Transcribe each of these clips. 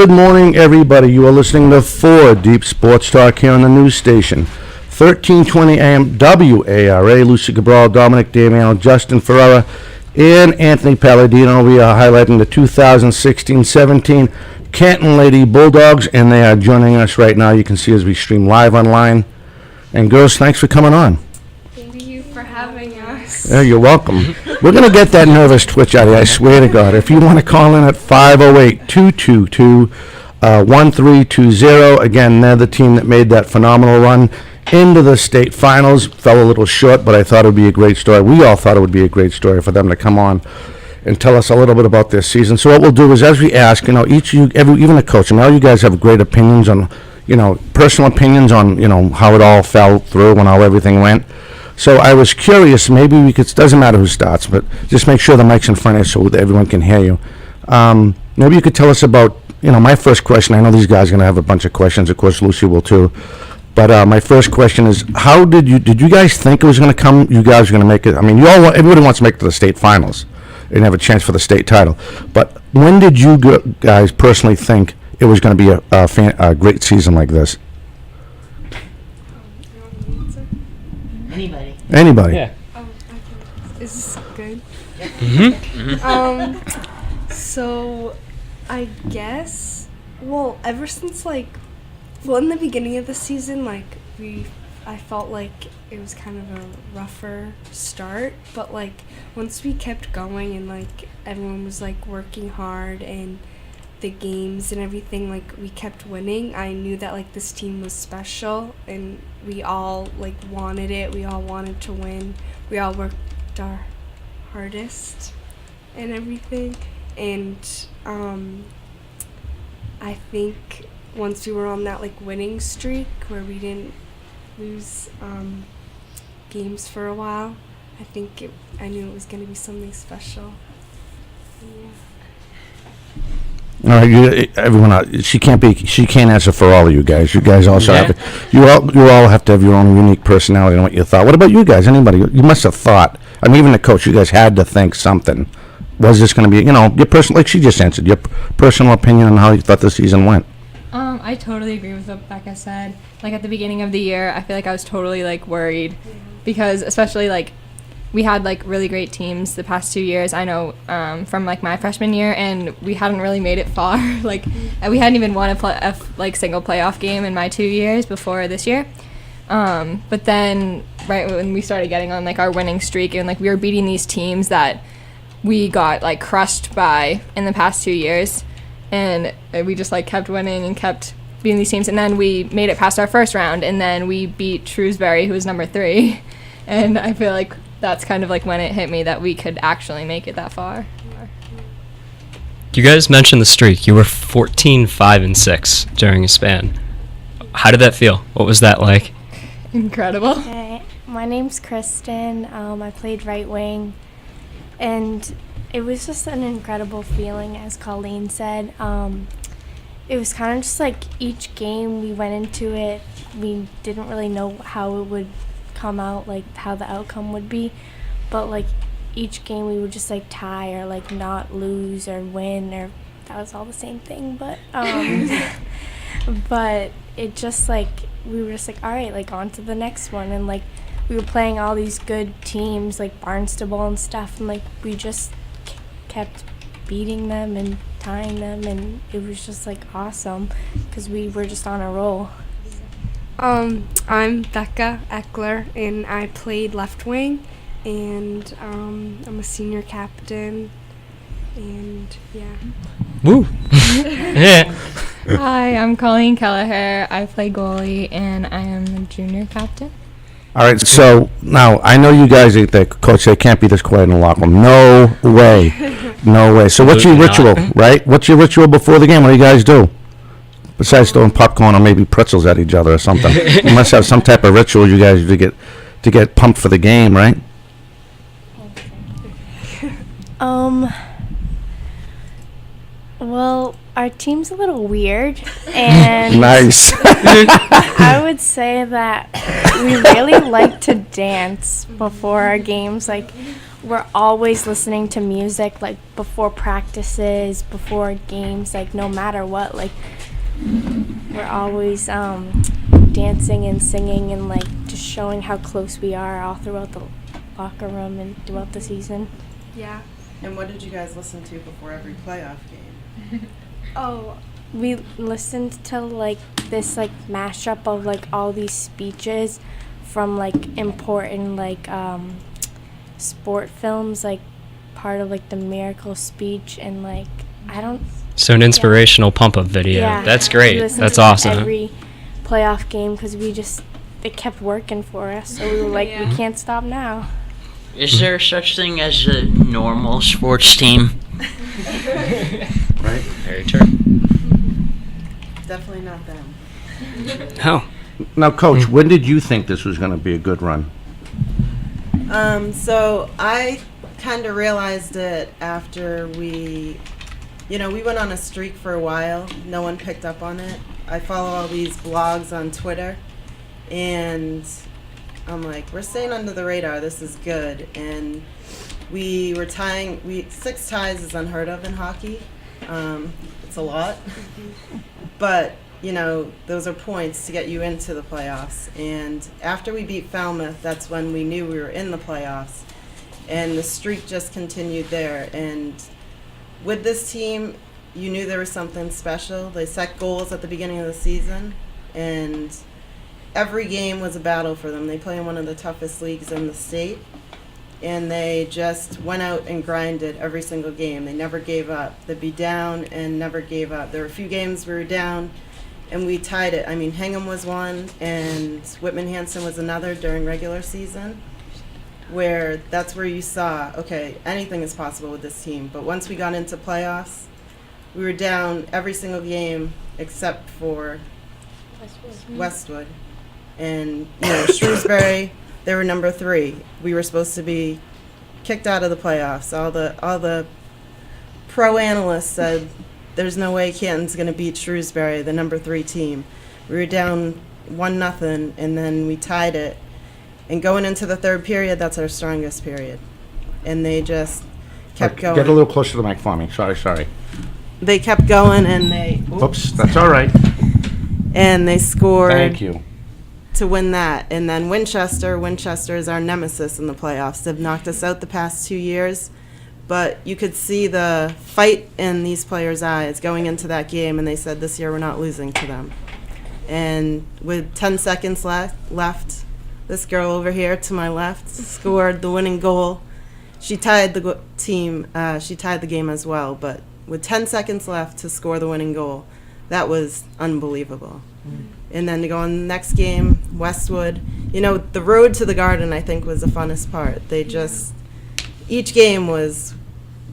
Good morning, everybody. You are listening to 4 Deep Sports Talk here on the news station. 1320 AM WARA. Lucy Cabral, Dominic Damiano, Justin Ferreira, and Anthony Palladino. We are highlighting the 2016-17 Canton Lady Bulldogs, and they are joining us right now. You can see as we stream live online. And girls, thanks for coming on. Thank you for having us. Yeah, you're welcome. We're going to get that nervous twitch out of you, I swear to God. If you want to call in at 508-222-1320. Again, they're the team that made that phenomenal run into the state finals. Fell a little short, but I thought it would be a great story. We all thought it would be a great story for them to come on and tell us a little bit about this season. So what we'll do is, as we ask, each of you, even the coach, all you guys have great opinions on, personal opinions on, how it all fell through and how everything went. So I was curious, maybe we could, doesn't matter who starts, but just make sure the mic's in front of you so that everyone can hear you. Maybe you could tell us about, my first question. I know these guys are going to have a bunch of questions. Of course, Lucy will too. But my first question is, how did you guys think it was going to come? You guys are going to make it. I mean, everybody wants to make it to the state finals and have a chance for the state title. But when did you guys personally think it was going to be a great season like this? Anybody? Yeah. Is this good? Mm-hmm. So, I guess, ever since, in the beginning of the season, I felt like it was kind of a rougher start, but, once we kept going and, everyone was, working hard and the games and everything, we kept winning, I knew that, this team was special, and we all, wanted it. We all wanted to win. We all worked our hardest and everything, and I think once we were on that, winning streak where we didn't lose games for a while, I knew it was going to be something special. Yeah. All right, everyone. She can't answer for all of you guys. You guys also have you all have to have your own unique personality and what you thought. What about you guys? Anybody? You must have thought. I mean, even the coach. You guys had to think something. Was this going to be? Your personal, like she just answered, your personal opinion on how you thought the season went. I totally agree with what Becca said. At the beginning of the year, I feel like I was totally worried because especially we had really great teams the past 2 years. I know from my freshman year, and we hadn't really made it far. We hadn't even won a single playoff game in my 2 years before this year. But then right when we started getting on our winning streak, and we were beating these teams that we got crushed by in the past 2 years, and we just kept winning and kept beating these teams, and then we made it past our first round, and then we beat Shrewsbury, who was number 3, and I feel like that's kind of when it hit me that we could actually make it that far. You guys mentioned the streak. You were 14-5-6 during a span. How did that feel? What was that like? Incredible. Hey, my name's Kristen. I played right wing, and it was just an incredible feeling, as Colleen said. It was kind of just each game we went into it, we didn't really know how it would come out, how the outcome would be, but each game we would just tie or not lose or win, or that was all the same thing, but but it just we were just all right, on to the next one, and we were playing all these good teams Barnstable and stuff, and we just kept beating them and tying them, and it was just awesome because we were just on a roll. I'm Becca Eckler, and I played left wing, and I'm a senior captain, and yeah. Woo! Yeah. Hi, I'm Colleen Kelleher. I play goalie, and I am the junior captain. All right, so now I know you guys, the coach, they can't be this quiet in the locker room. No way. No way. So what's your ritual, right? What's your ritual before the game? What do you guys do? Besides throwing popcorn or maybe pretzels at each other or something. You must have some type of ritual you guys do to get pumped for the game, right? Well, our team's a little weird, and Nice. I would say that we really like to dance before our games. Like, we're always listening to music, like, before practices, before games, like, no matter what. Like, we're always dancing and singing and, like, just showing how close we are all throughout the locker room and throughout the season. Yeah. And what did you guys listen to before every playoff game? Oh, We listened to, like, this, like, mashup of, like, all these speeches from, like, important, like, sport films, like, part of, like, the Miracle speech, and, like, I don't... So an inspirational pump-up video. Yeah. That's We great. listened That's to awesome. every playoff game because it kept working for us, so we were like, we can't stop now. Is there such thing as a normal sports team? Right? Very true. Definitely not them. Oh. Now, Coach, when did you think this was going to be a good run? So I kind of realized it after we went on a streak for a while. No one picked up on it. I follow all these blogs on Twitter, and I'm like, we're staying under the radar. This is good. And we were tying. 6 ties is unheard of in hockey. It's a lot, but those are points to get you into the playoffs. And after we beat Falmouth, that's when we knew we were in the playoffs, and the streak just continued there. And with this team, you knew there was something special. They set goals at the beginning of the season, and every game was a battle for them. They play in one of the toughest leagues in the state, and they just went out and grinded every single game. They never gave up. They'd be down and never gave up. There were a few games we were down, and we tied it. I mean, Hingham was one, and Whitman-Hanson was another during regular season, where that's where you saw, okay, anything is possible with this team. But once we got into playoffs, we were down every single game except for Westwood. And, Shrewsbury, they were number 3. We were supposed to be kicked out of the playoffs. All the pro analysts said there's no way Canton's going to beat Shrewsbury, the number 3 team. We were down 1-0, and then we tied it. And going into the third period, that's our strongest period. And they just kept going. Get a little closer to the mic for me. Sorry. They kept going, and they... Oops, that's all right. And they scored... Thank you. To win that. And then Winchester is our nemesis in the playoffs. They've knocked us out the past 2 years, but you could see the fight in these players' eyes going into that game, and they said this year we're not losing to them. And with 10 seconds left, this girl over here to my left scored the winning goal. She tied the game as well, but with 10 seconds left to score the winning goal, that was unbelievable. And then to go on the next game, Westwood. The road to the Garden, I think, was the funnest part. Each game was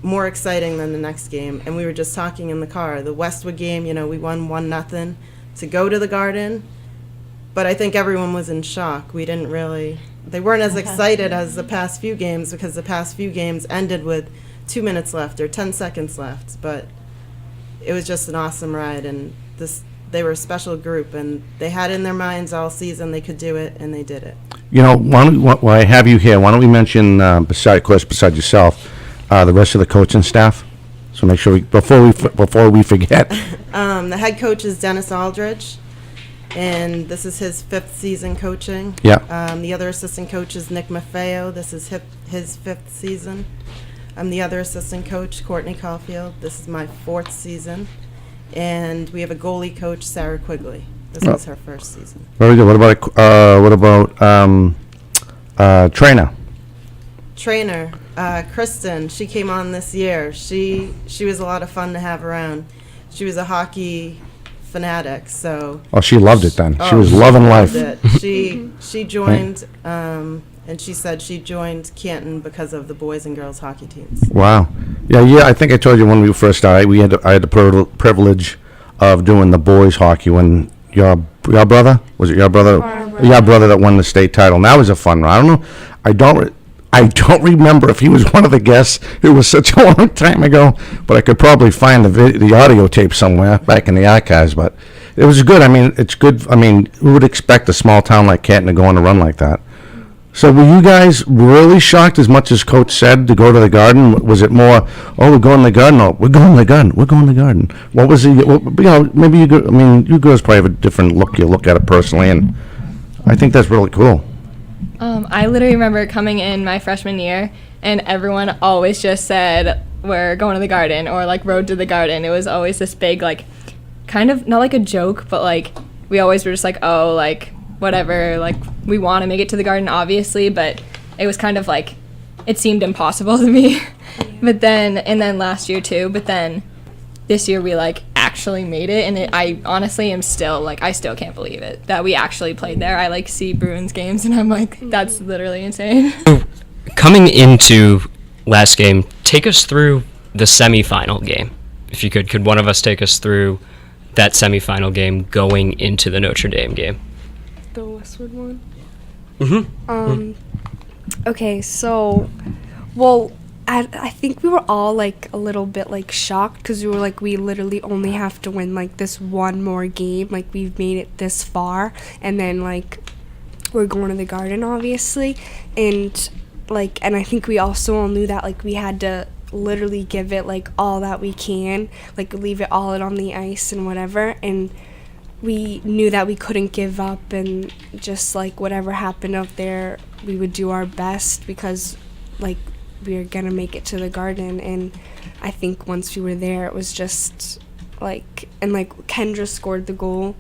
more exciting than the next game. And we were just talking in the car. The Westwood game, we won 1-0 to go to the Garden. But I think everyone was in shock. They weren't as excited as the past few games, because the past few games ended with 2 minutes left or 10 seconds left. But it was just an awesome ride, and they were a special group, and they had in their minds all season they could do it, and they did it. While I have you here, why don't we mention, besides yourself, the rest of the coaching staff? So make sure before we forget. The head coach is Dennis Aldridge, and this is his 5th season coaching. Yeah. The other assistant coach is Nick Maffeo. This is his 5th season. I'm the other assistant coach, Courtney Caulfield. This is my 4th season. And we have a goalie coach, Sarah Quigley. This was her 1st season. Very good. What about trainer? Trainer, Kristen. She came on this year. She was a lot of fun to have around. She was a hockey fanatic, so. Oh, she loved it then. She was loving life. Loved it. She joined, and she said she joined Canton because of the boys and girls hockey teams. Wow. Yeah. I think I told you when we first started. I had the privilege of doing the boys hockey when your brother, was it your brother? Your brother that won the state title. And that was a fun run. I don't know. I don't remember if he was one of the guests. It was such a long time ago, but I could probably find the audio tape somewhere back in the archives. But it was good. I mean, it's good. I mean, who would expect a small town like Canton to go on a run like that? So were you guys really shocked, as much as Coach said, to go to the Garden? Was it more, oh, we're going to the Garden? No, we're going to the Garden. We're going to the Garden. What was the, maybe you go, I mean, you girls probably have a different look. You look at it personally, and I think that's really cool. I literally remember coming in my freshman year, and everyone always just said, we're going to the Garden, or like road to the Garden. It was always this big, like, kind of, not like a joke, but like, we always were just like, oh, like, whatever, like, we want to make it to the Garden, obviously, but it was kind of like, it seemed impossible to me. But then, and then last year too, but then this year we like actually made it, and I honestly am still like, I still can't believe it that we actually played there. I like see Bruins games and I'm like, that's literally insane. Coming into last game, take us through the semifinal game. If you could one of us take us through that semifinal game going into the Notre Dame game? The Westwood one? Mm-hmm. Okay, so, well, I think we were all, like, a little bit, like, shocked, because we were like, we literally only have to win, like, this one more game. Like, we've made it this far, and then, like, we're going to the Garden, obviously. And, like, and I think we also all knew that, like, we had to literally give it, like, all that we can. Like, leave it all out on the ice and whatever. And we knew that we couldn't give up, and just, like, whatever happened out there, we would do our best, because, like, we were gonna make it to the Garden. And I think once we were there, it was just, like, and, like, Kendra scored the goal.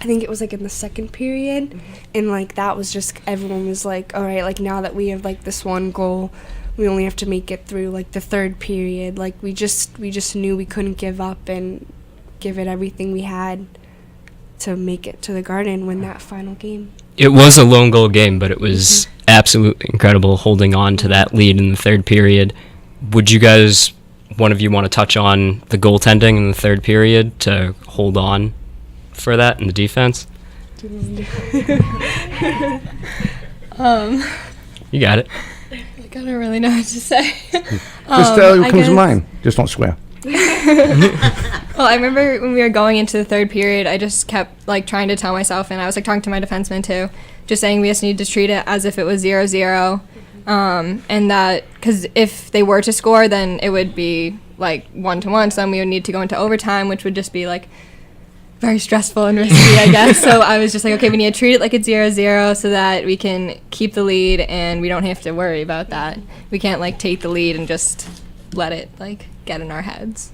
I think it was, like, in the second period, and, like, that was just, everyone was like, all right, like, now that we have, like, this one goal, we only have to make it through, like, the third period. Like, we just knew we couldn't give up and give it everything we had to make it to the Garden, win that final game. It was a lone goal game, but it was absolutely incredible holding on to that lead in the third period. Would you guys, one of you, want to touch on the goaltending in the third period to hold on for that in the defense? You got it. I don't really know what to say. Just tell you what comes to mind. Just don't swear. Well, I remember when we were going into the third period, I just kept, like, trying to tell myself, and I was, like, talking to my defenseman, too, just saying we just need to treat it as if it was 0-0, and that, because if they were to score, then it would be, like, 1-1, so then we would need to go into overtime, which would just be, like, very stressful and risky, I guess. So I was just like, okay, we need to treat it like it's 0-0 so that we can keep the lead, and we don't have to worry about that. We can't, like, take the lead and just let it, like, get in our heads.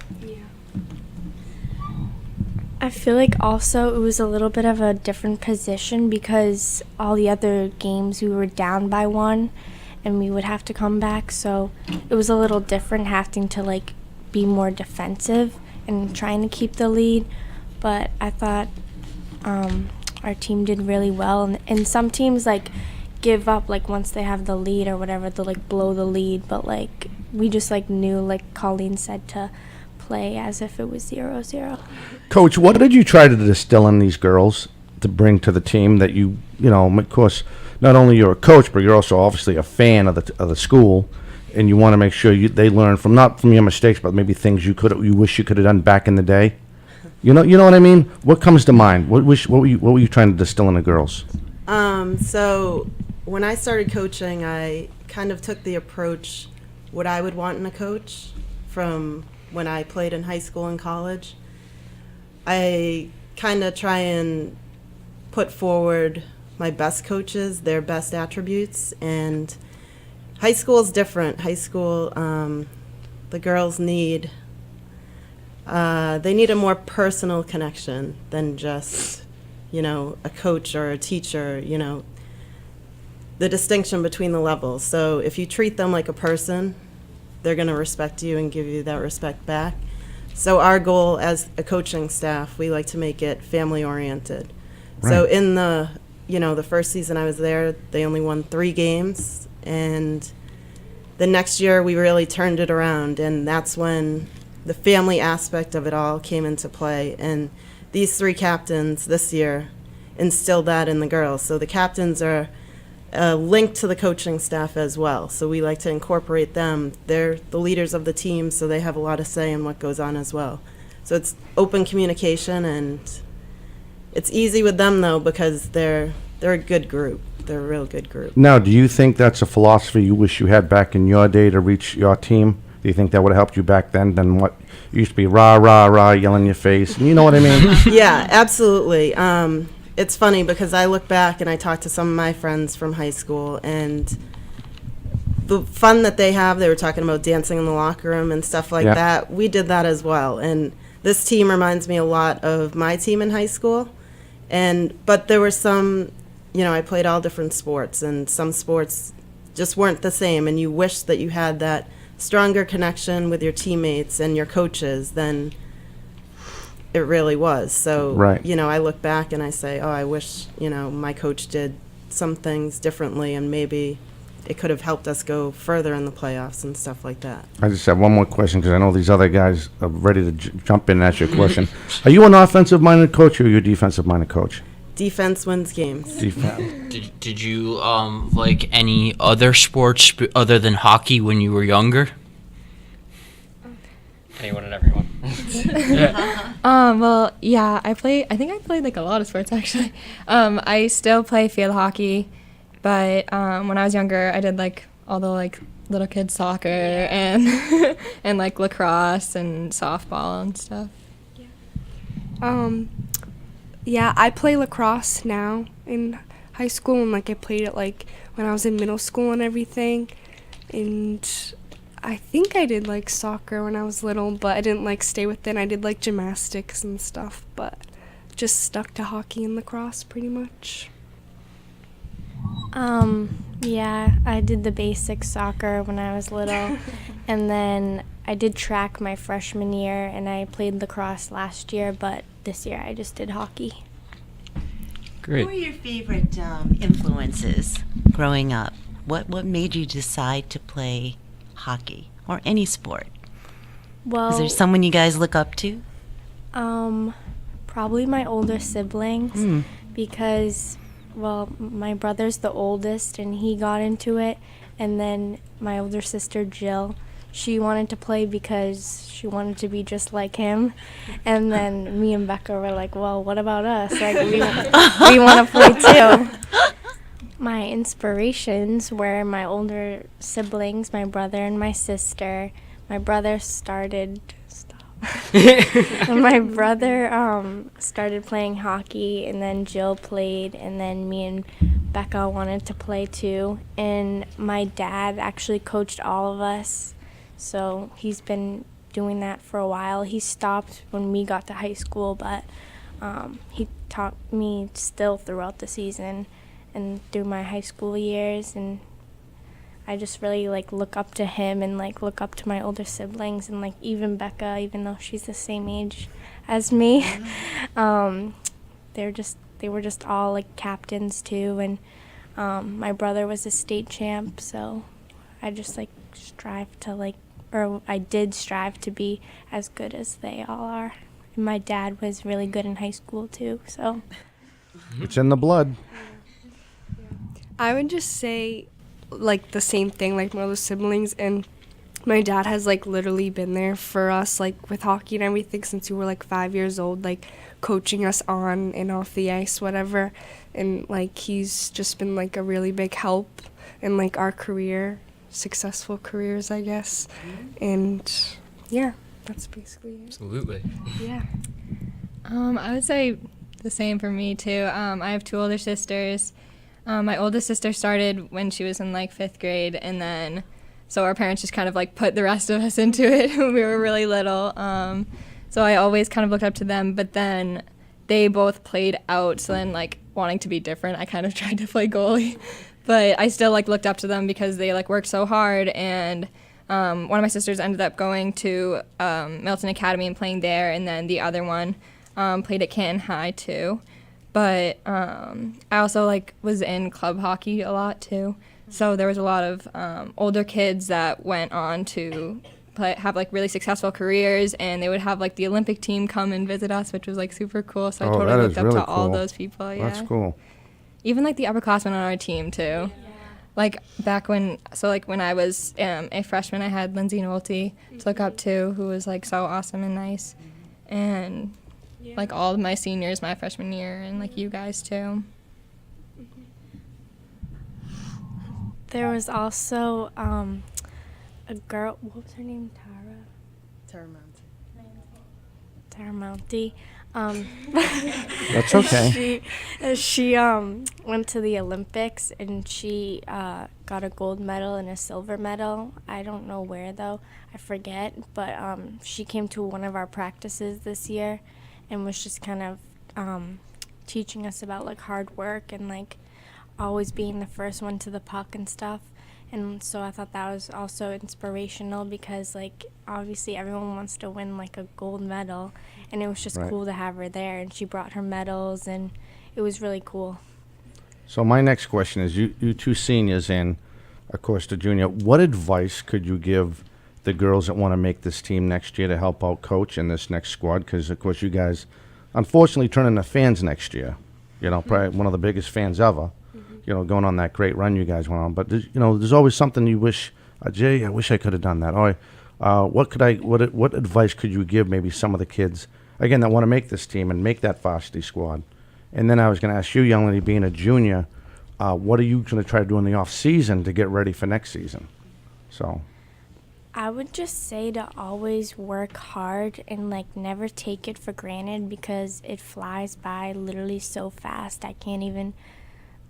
I feel like also it was a little bit of a different position, because all the other games we were down by 1 and we would have to come back, so it was a little different having to, like, be more defensive and trying to keep the lead. But I thought our team did really well, and some teams, like, give up, like, once they have the lead or whatever, they'll, like, blow the lead, but, like, we just, like, knew, like Colleen said, to play as if it was 0-0. Coach, what did you try to distill in these girls to bring to the team that you know, of course, not only you're a coach, but you're also obviously a fan of the school, and you want to make sure they learn from, not from your mistakes, but maybe things you wish you could have done back in the day? You know what I mean? What comes to mind? What were you trying to distill in the girls? So when I started coaching, I kind of took the approach what I would want in a coach from when I played in high school and college. I kind of try and put forward my best coaches, their best attributes, and high school is different. High school, the girls need they need a more personal connection than just, a coach or a teacher, the distinction between the levels. So if you treat them like a person, they're going to respect you and give you that respect back. So our goal as a coaching staff, we like to make it family oriented. Right. So in the first season I was there, they only won 3 games, and the next year we really turned it around, and that's when the family aspect of it all came into play. And these 3 captains this year instilled that in the girls. So the captains are a link to the coaching staff as well. So we like to incorporate them. They're the leaders of the team, so they have a lot of say in what goes on as well. So it's open communication, and it's easy with them though because they're a good group. They're a real good group. Now, do you think that's a philosophy you wish you had back in your day to reach your team? Do you think that would have helped you back then than what used to be rah, rah, rah, yell in your face? You know what I mean? Yeah, absolutely. It's funny because I look back and I talk to some of my friends from high school, and the fun that they have, they were talking about dancing in the locker room and stuff like Yeah. that. We did that as well. And this team reminds me a lot of my team in high school. But there were some, I played all different sports, and some sports just weren't the same, and you wish that you had that stronger connection with your teammates and your coaches than it really was. So, Right. I look back and I say, oh, I wish, my coach did some things differently, and maybe it could have helped us go further in the playoffs and stuff like that. I just have one more question because I know these other guys are ready to jump in and ask you a question. Are you an offensive-minded coach or are you a defensive-minded coach? Defense wins games. Defense. Did you like any other sports other than hockey when you were younger? Anyone and everyone. Well, yeah, I think I played like a lot of sports actually. I still play field hockey, but when I was younger, I did like all the like little kids soccer and and like lacrosse and softball and stuff. Yeah, I play lacrosse now in high school, and like I played it like when I was in middle school and everything. And I think I did like soccer when I was little, but I didn't like stay with it. I did like gymnastics and stuff, but just stuck to hockey and lacrosse pretty much. Yeah, I did the basic soccer when I was little, and then I did track my freshman year, and I played lacrosse last year, but this year I just did hockey. Great. Who are your favorite influences growing up? What made you decide to play hockey or any sport? Well, Is there someone you guys look up to? probably my older siblings, Mm. because, well, my brother's the oldest, and he got into it, and then my older sister Jill, she wanted to play because she wanted to be just like him, and then me and Becca were like, well, what about us? Like, we want to play too. My inspirations were my older siblings, my brother and my sister. My brother started my brother started playing hockey, and then Jill played, and then me and Becca wanted to play too. And my dad actually coached all of us, so he's been doing that for a while. He stopped when we got to high school, but he taught me still throughout the season and through my high school years, and I just really like look up to him and like look up to my older siblings, and like even Becca, even though she's the same age as me. They were just all like captains too, and my brother was a state champ, so I just like I did strive to be as good as they all are. And my dad was really good in high school too, so. It's in the blood. I would just say like the same thing, like my older siblings, and my dad has like literally been there for us like with hockey and everything since we were like 5 years old, like coaching us on and off the ice, whatever. And like he's just been like a really big help in like our successful careers, I guess. And yeah, that's basically it. Absolutely. Yeah. I would say the same for me too. I have two older sisters. My oldest sister started when she was in like 5th grade, and then so our parents just kind of like put the rest of us into it when we were really little. So I always kind of looked up to them, but then they both played out, so then like wanting to be different, I kind of tried to play goalie. But I still like looked up to them because they like worked so hard, and one of my sisters ended up going to Milton Academy and playing there, and then the other one played at Canton High too. But I also like was in club hockey a lot too. So there was a lot of older kids that went on to have like really successful careers, and they would have like the Olympic team come and visit us, which was like super cool. So I Oh, totally that looked is up really to all cool. those people. Yeah. That's cool. Even like the upperclassmen on our team too. like back when I was a freshman, I had Lindsay Nolte to look up to, who was like so awesome and nice, and like all of my seniors my freshman year, and like you guys too. There was also a girl. What was her name? Taramonte. That's okay. She went to the Olympics, and she got a gold medal and a silver medal. I don't know where though, I forget. But she came to one of our practices this year, and was just kind of teaching us about like hard work and like always being the first one to the puck and stuff. And so I thought that was also inspirational, because like obviously everyone wants to win like a gold medal, and it was just Right. cool to have her there, and she brought her medals, and it was really cool. So my next question is, you two seniors and, of course, the junior, what advice could you give the girls that want to make this team next year to help out coach in this next squad? Because, of course, you guys, unfortunately, turn into fans next year. You know, probably one of the biggest fans ever. You know, going on that great run you guys went on. But, there's always something you wish, Jay, I wish I could have done that. Or, what advice could you give maybe some of the kids, again, that want to make this team and make that varsity squad? And then I was going to ask you, young lady, being a junior, what are you going to try to do in the off season to get ready for next season? So, I would just say to always work hard and like never take it for granted, because it flies by literally so fast. I can't even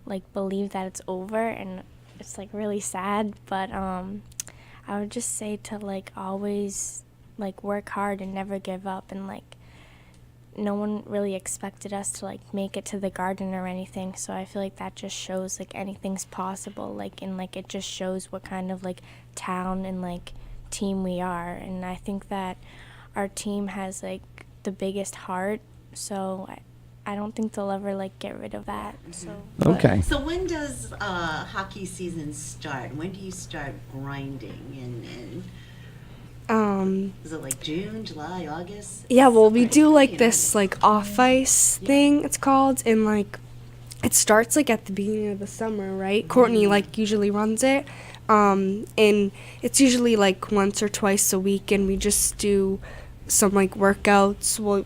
like believe that it's over, and it's like really sad. But I would just say to like always like work hard and never give up, and like no one really expected us to like make it to the Garden or anything, so I feel like that just shows like anything's possible, like, and like it just shows what kind of like town and like team we are. And I think that our team has like the biggest heart, so I don't think they'll ever like get rid of that. So okay. So when does hockey season start? When do you start grinding? And is it like June, July, August? Yeah, well, we do like You know. this like off ice thing, it's called, and like it starts like at the beginning of the summer, right? Courtney like usually runs it, and it's usually like once or twice a week, and we just do some like workouts. Well,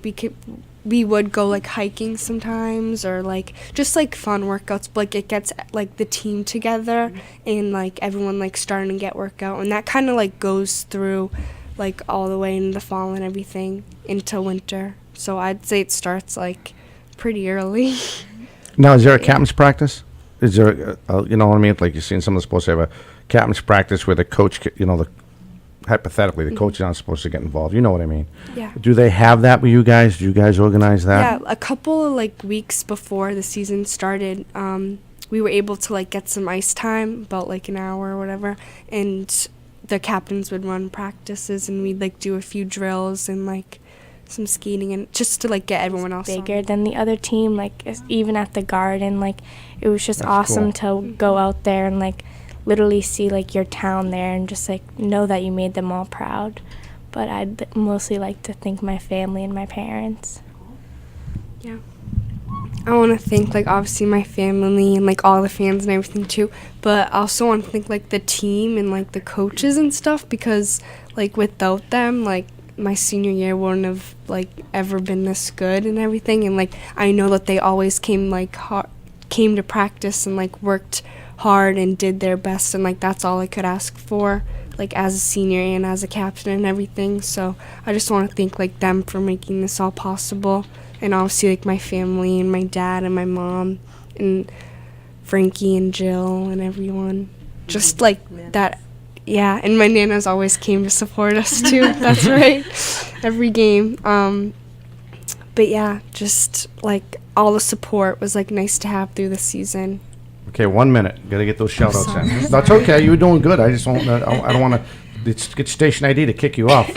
we would go like hiking sometimes, or like just like fun workouts, but like it gets like the team together and like everyone like starting to get workout, and that kind of like goes through like all the way into the fall and everything into winter. So I'd say it starts like pretty early. Now, is there a captain's practice? Is there, you know what I mean? Like you're seeing some of the supposed to have a captain's practice where the coach, hypothetically, the coach is not supposed to get involved. You know what I mean? Yeah. Do they have that with you guys? Do you guys organize that? Yeah, a couple of like weeks before the season started, we were able to like get some ice time, about like an hour or whatever, and the captains would run practices, and we'd like do a few drills and like some skating, and just to like get everyone else bigger on. than the other team, like even at the Garden, like it was just That's awesome to go out there and like literally see like your town there, and just like know that you made them all proud. But I'd mostly like to thank my family and my parents. Yeah. I want to thank like obviously my family and like all the fans and everything too, but I also want to thank like the team and like the coaches and stuff, because like without them, like my senior year wouldn't have like ever been this good and everything. And like I know that they always came to practice and like worked hard and did their best, and like that's all I could ask for, like as a senior and as a captain and everything. So I just want to thank like them for making this all possible, and obviously like my family and my dad and my mom and Frankie and Jill and everyone, just like that. Yeah, and my nanas always came to support us too. That's right, every game. But yeah, just like all the support was like nice to have through the season. Okay, 1 minute. Got to get those shout-outs in. That's okay. You were doing good. I just don't. I don't want to get station ID to kick you off.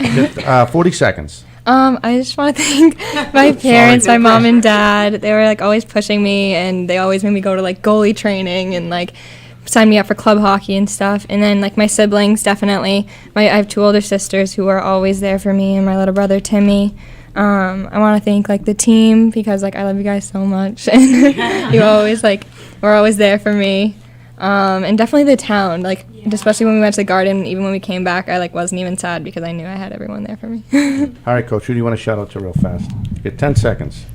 40 seconds. I just want to thank my parents, my mom and dad. They were like always pushing me, and they always made me go to like goalie training and like sign me up for club hockey and stuff. And then like my siblings, definitely. I have two older sisters who are always there for me, and my little brother Timmy. I want to thank like the team, because like I love you guys so much, and you always like we're always there for me. And definitely the town, like especially when we went to the garden. Even when we came back, I like wasn't even sad because I knew I had everyone there for me. All right, Coach, who do you want to shout out to real fast? You get 10 seconds.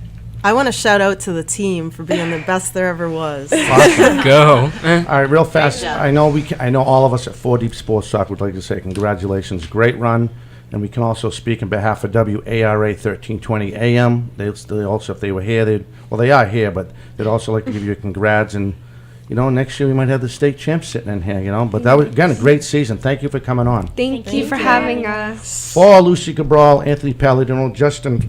I want to shout out to the team for being the best there ever was. Awesome. Go. All right, real fast. job. I know all of us at 4 Deep Sports Talk would like to say congratulations, great run, and we can also speak on behalf of WARA 1320 AM. They also, if they were here, they are here, but they'd also like to give you a congrats. And next year we might have the state champs sitting in here. But that was again a great season. Thank you for coming on. Thank you for having us. For Lucy Cabral, Anthony Palladino, Justin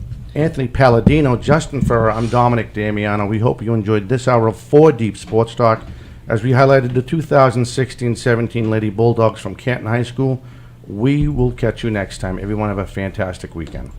Ferrer, I'm Dominic Damiano. We hope you enjoyed this hour of 4 Deep Sports Talk as we highlighted the 2016-17 Lady Bulldogs from Canton High School. We will catch you next time. Everyone have a fantastic weekend.